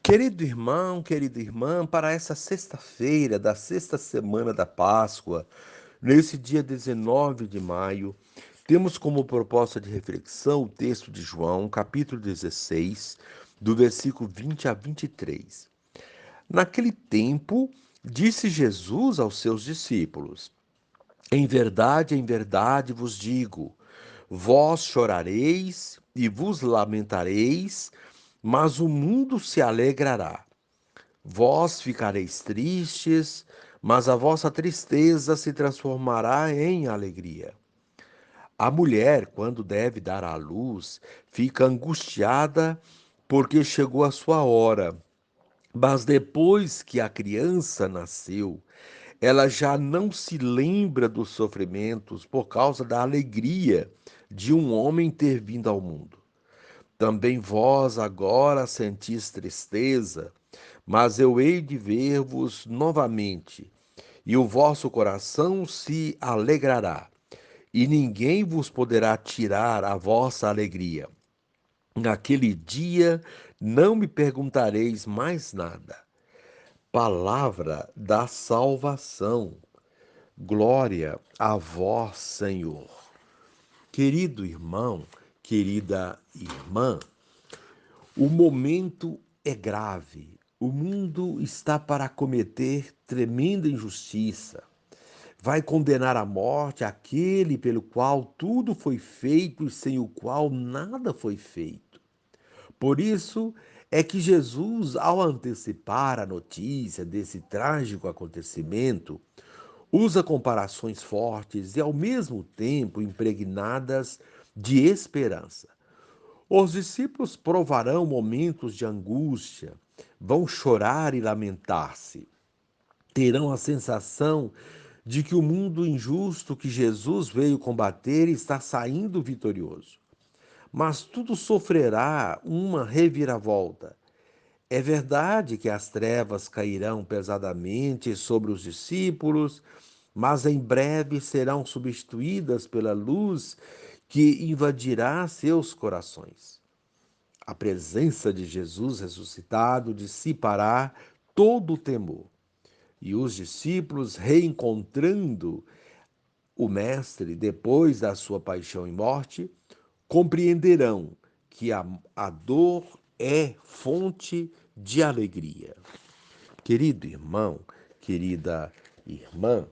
Querido irmão, querida irmã, para essa sexta-feira da sexta semana da Páscoa, nesse dia 19 de maio, temos como proposta de reflexão o texto de João, capítulo 16, do versículo 20 a 23. Naquele tempo, disse Jesus aos seus discípulos: em verdade vos digo, vós chorareis e vos lamentareis, mas o mundo se alegrará. Vós ficareis tristes, mas a vossa tristeza se transformará em alegria. A mulher, quando deve dar à luz, fica angustiada porque chegou a sua hora. Mas depois que a criança nasceu, ela já não se lembra dos sofrimentos por causa da alegria de um homem ter vindo ao mundo. Também vós agora sentis tristeza, mas eu hei de ver-vos novamente, e o vosso coração se alegrará, e ninguém vos poderá tirar a vossa alegria. Naquele dia não me perguntareis mais nada. Palavra da salvação. Glória a vós, Senhor. Querido irmão, querida irmã, o momento é grave. O mundo está para cometer tremenda injustiça. Vai condenar à morte aquele pelo qual tudo foi feito e sem o qual nada foi feito. Por isso é que Jesus, ao antecipar a notícia desse trágico acontecimento, usa comparações fortes e ao mesmo tempo impregnadas de esperança. Os discípulos provarão momentos de angústia, vão chorar e lamentar-se. Terão a sensação de que o mundo injusto que Jesus veio combater está saindo vitorioso. Mas tudo sofrerá uma reviravolta. É verdade que as trevas cairão pesadamente sobre os discípulos, mas em breve serão substituídas pela luz que invadirá seus corações. A presença de Jesus ressuscitado dissipará todo o temor. E os discípulos, reencontrando o Mestre depois da sua paixão e morte, compreenderão que a dor é fonte de alegria. Querido irmão, querida irmã,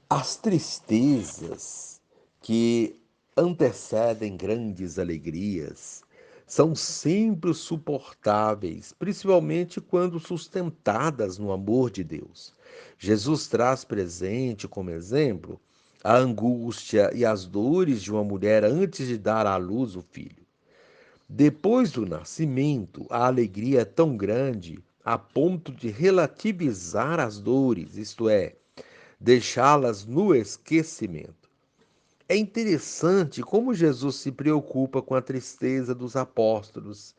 as tristezas que antecedem grandes alegrias são sempre suportáveis, principalmente quando sustentadas no amor de Deus. Jesus traz presente como exemplo a angústia e as dores de uma mulher antes de dar à luz o filho. Depois do nascimento, a alegria é tão grande a ponto de relativizar as dores, isto é, deixá-las no esquecimento. É interessante como Jesus se preocupa com a tristeza dos apóstolos,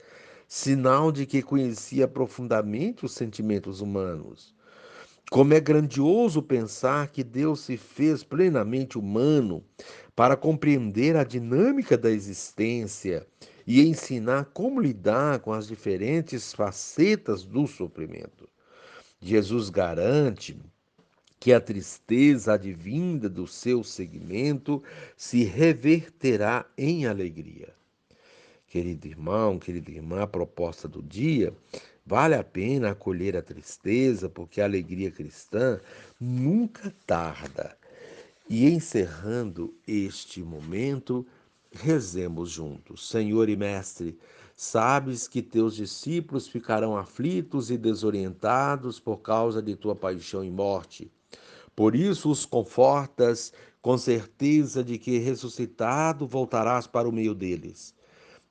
sinal de que conhecia profundamente os sentimentos humanos. Como é grandioso pensar que Deus se fez plenamente humano para compreender a dinâmica da existência e ensinar como lidar com as diferentes facetas do sofrimento. Jesus garante que a tristeza advinda do seu segmento se reverterá em alegria. Querido irmão, querida irmã, a proposta do dia, vale a pena acolher a tristeza, porque a alegria cristã nunca tarda. E encerrando este momento, rezemos juntos. Senhor e Mestre, sabes que teus discípulos ficarão aflitos e desorientados por causa de tua paixão e morte. Por isso os confortas com certeza de que ressuscitado voltarás para o meio deles.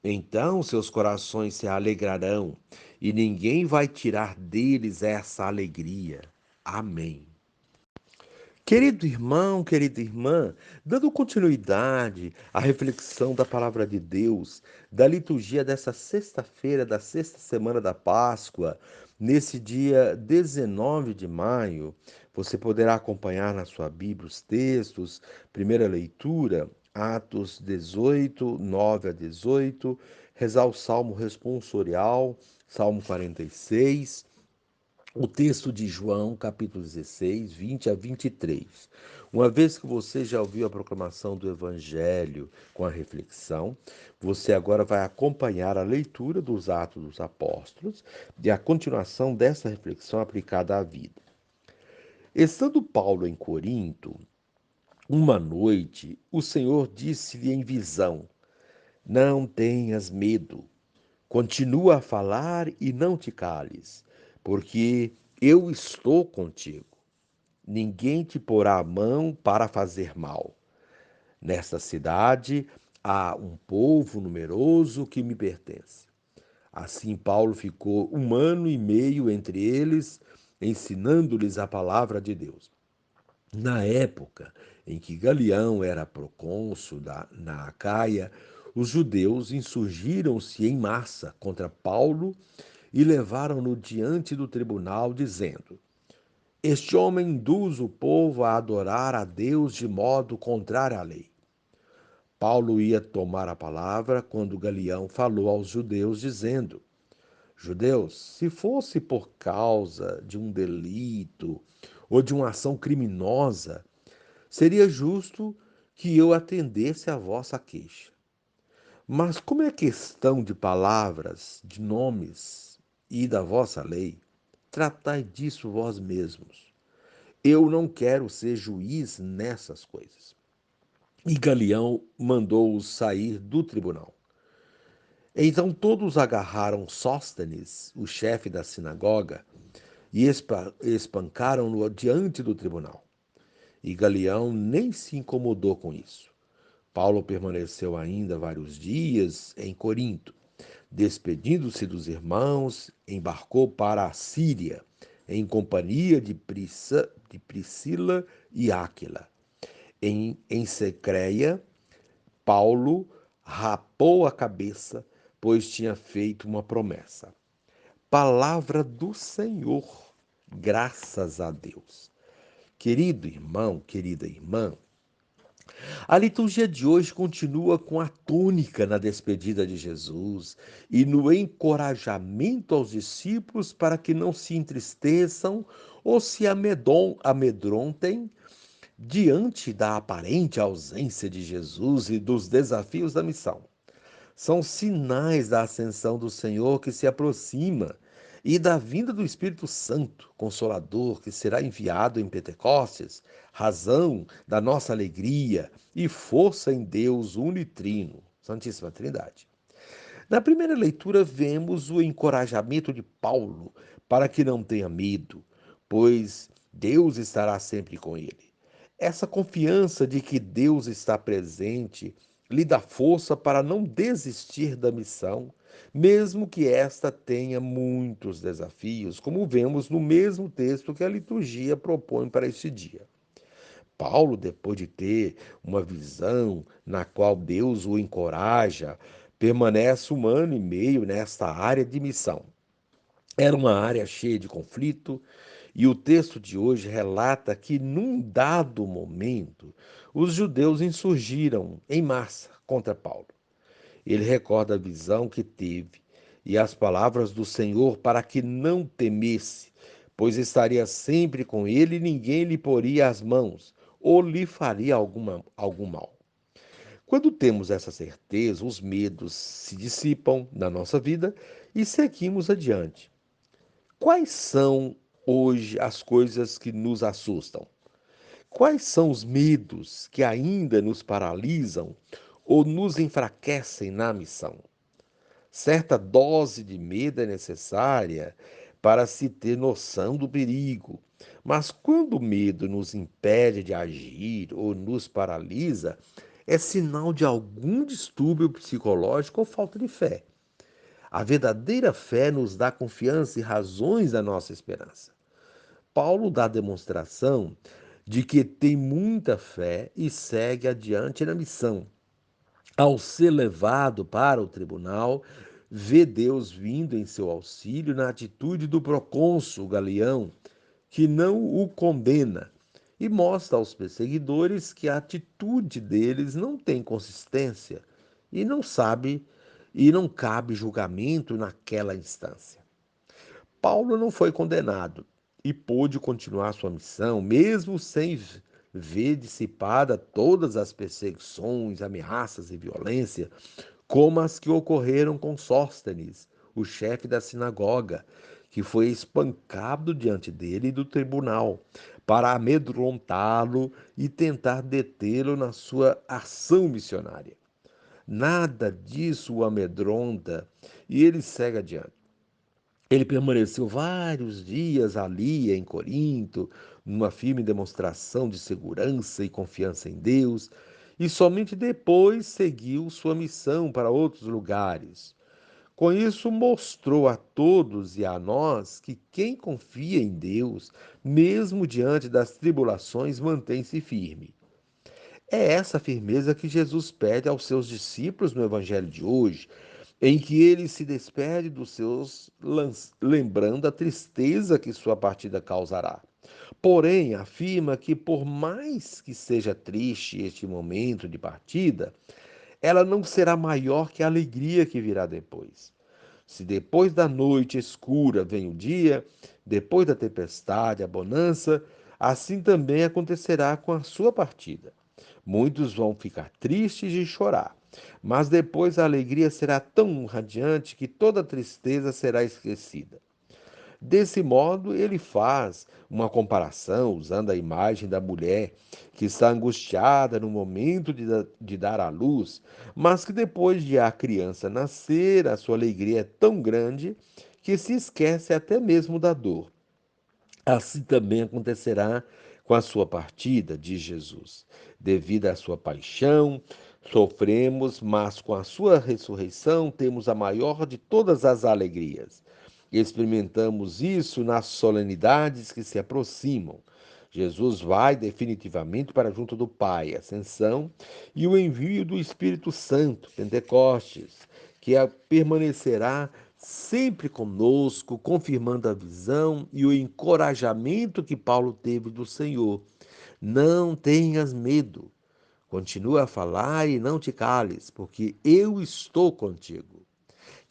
Então seus corações se alegrarão e ninguém vai tirar deles essa alegria. Amém. Querido irmão, querida irmã, dando continuidade à reflexão da palavra de Deus, da liturgia dessa sexta-feira, da sexta semana da Páscoa, nesse dia 19 de maio, você poderá acompanhar na sua Bíblia os textos, primeira leitura, Atos 18, 9 a 18, rezar o Salmo responsorial, Salmo 46, o texto de João, capítulo 16, 20 a 23. Uma vez que você já ouviu a proclamação do Evangelho com a reflexão, você agora vai acompanhar a leitura dos Atos dos Apóstolos e a continuação dessa reflexão aplicada à vida. Estando Paulo em Corinto, uma noite, o Senhor disse-lhe em visão: Não tenhas medo, continua a falar e não te cales, porque eu estou contigo. Ninguém te porá a mão para fazer mal. Nesta cidade há um povo numeroso que me pertence. Assim, Paulo ficou 1 ano e meio entre eles, ensinando-lhes a palavra de Deus. Na época em que Galião era procônsul na Acaia, os judeus insurgiram-se em massa contra Paulo e levaram-no diante do tribunal, dizendo: Este homem induz o povo a adorar a Deus de modo contrário à lei. Paulo ia tomar a palavra quando Galião falou aos judeus, dizendo: Judeus, se fosse por causa de um delito ou de uma ação criminosa, seria justo que eu atendesse à vossa queixa. Mas como é questão de palavras, de nomes e da vossa lei, tratai disso vós mesmos. Eu não quero ser juiz nessas coisas. E Galião mandou-os sair do tribunal. Então todos agarraram Sóstenes, o chefe da sinagoga, e espancaram-no diante do tribunal. E Galião nem se incomodou com isso. Paulo permaneceu ainda vários dias em Corinto. Despedindo-se dos irmãos, embarcou para a Síria, em companhia de Priscila e Áquila. Em Secreia, Paulo rapou a cabeça, pois tinha feito uma promessa. Palavra do Senhor, graças a Deus. Querido irmão, querida irmã, a liturgia de hoje continua com a tônica na despedida de Jesus e no encorajamento aos discípulos para que não se entristeçam ou se amedrontem diante da aparente ausência de Jesus e dos desafios da missão. São sinais da ascensão do Senhor que se aproxima e da vinda do Espírito Santo, Consolador, que será enviado em Pentecostes, razão da nossa alegria e força em Deus unitrino, Santíssima Trindade. Na primeira leitura, vemos o encorajamento de Paulo para que não tenha medo, pois Deus estará sempre com ele. Essa confiança de que Deus está presente lhe dá força para não desistir da missão, mesmo que esta tenha muitos desafios, como vemos no mesmo texto que a liturgia propõe para este dia. Paulo, depois de ter uma visão na qual Deus o encoraja, permanece 1 ano e meio nesta área de missão. Era uma área cheia de conflito, e o texto de hoje relata que, num dado momento, os judeus insurgiram em massa contra Paulo. Ele recorda a visão que teve e as palavras do Senhor para que não temesse, pois estaria sempre com ele e ninguém lhe poria as mãos ou lhe faria algum mal. Quando temos essa certeza, os medos se dissipam na nossa vida e seguimos adiante. Quais são hoje as coisas que nos assustam? Quais são os medos que ainda nos paralisam ou nos enfraquecem na missão? Certa dose de medo é necessária para se ter noção do perigo, mas quando o medo nos impede de agir ou nos paralisa, é sinal de algum distúrbio psicológico ou falta de fé. A verdadeira fé nos dá confiança e razões da nossa esperança. Paulo dá demonstração de que tem muita fé e segue adiante na missão. Ao ser levado para o tribunal, vê Deus vindo em seu auxílio na atitude do procônsul Galião, que não o condena, e mostra aos perseguidores que a atitude deles não tem consistência e não sabe e não cabe julgamento naquela instância. Paulo não foi condenado e pôde continuar sua missão, mesmo sem ver dissipada todas as perseguições, ameaças e violência, como as que ocorreram com Sóstenes, o chefe da sinagoga, que foi espancado diante dele e do tribunal, para amedrontá-lo e tentar detê-lo na sua ação missionária. Nada disso o amedronta e ele segue adiante. Ele permaneceu vários dias ali em Corinto, numa firme demonstração de segurança e confiança em Deus, e somente depois seguiu sua missão para outros lugares. Com isso, mostrou a todos e a nós que quem confia em Deus, mesmo diante das tribulações, mantém-se firme. É essa firmeza que Jesus pede aos seus discípulos no Evangelho de hoje, em que ele se despede dos seus, lembrando a tristeza que sua partida causará. Porém, afirma que, por mais que seja triste este momento de partida, ela não será maior que a alegria que virá depois. Se depois da noite escura vem o dia, depois da tempestade a bonança, assim também acontecerá com a sua partida. Muitos vão ficar tristes e chorar, mas depois a alegria será tão radiante que toda a tristeza será esquecida. Desse modo, ele faz uma comparação usando a imagem da mulher que está angustiada no momento de dar à luz, mas que depois de a criança nascer, a sua alegria é tão grande que se esquece até mesmo da dor. Assim também acontecerá com a sua partida, diz Jesus. Devido à sua paixão, sofremos, mas com a sua ressurreição temos a maior de todas as alegrias. Experimentamos isso nas solenidades que se aproximam. Jesus vai definitivamente para junto do Pai, ascensão, e o envio do Espírito Santo, Pentecostes, que permanecerá sempre conosco, confirmando a visão e o encorajamento que Paulo teve do Senhor. Não tenhas medo, continua a falar e não te cales, porque eu estou contigo.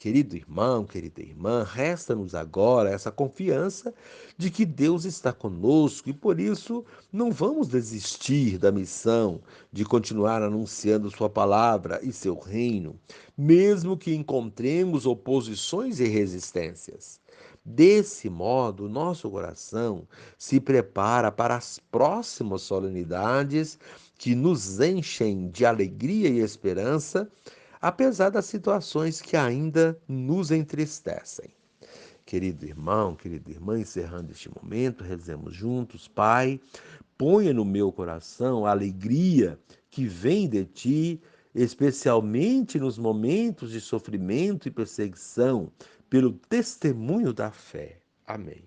Querido irmão, querida irmã, resta-nos agora essa confiança de que Deus está conosco e por isso não vamos desistir da missão de continuar anunciando Sua palavra e seu reino, mesmo que encontremos oposições e resistências. Desse modo, nosso coração se prepara para as próximas solenidades que nos enchem de alegria e esperança apesar das situações que ainda nos entristecem. Querido irmão, querida irmã, encerrando este momento, rezemos juntos. Pai, ponha no meu coração a alegria que vem de ti, especialmente nos momentos de sofrimento e perseguição, pelo testemunho da fé. Amém.